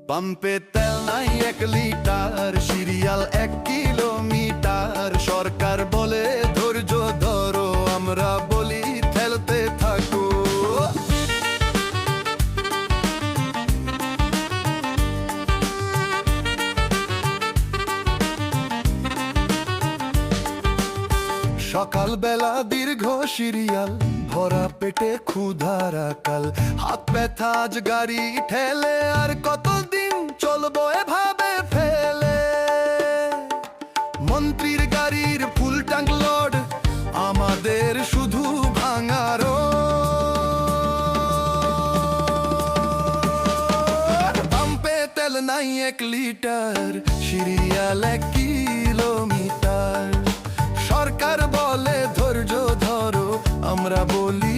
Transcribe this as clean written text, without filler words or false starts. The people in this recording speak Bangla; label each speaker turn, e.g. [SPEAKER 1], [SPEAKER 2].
[SPEAKER 1] পাম্পে তেল নাই 1 লিটার, সিরিয়াল 1 কিলোমিটার। সরকার বলে ধৈর্য ধরো, আমরা বলি ঠেলতে থাকো। সকালবেলা দীর্ঘ সিরিয়াল, ভরা পেটে ক্ষুধার আকাল। হাত ব্যথা আজ গাড়ি ঠেলে, আর কতদিন চলবো এভাবে ফেলে। মন্ত্রীর গাড়ির ফুল ট্যাঙ্ক লোড, আমাদের শুধু ভাঙা রোড। পাম্পে তেল নাই 1 লিটার, সিরিয়াল 1 কিলোমিটার। সরকার বলে ধৈর্য ধরো, আমরা বলি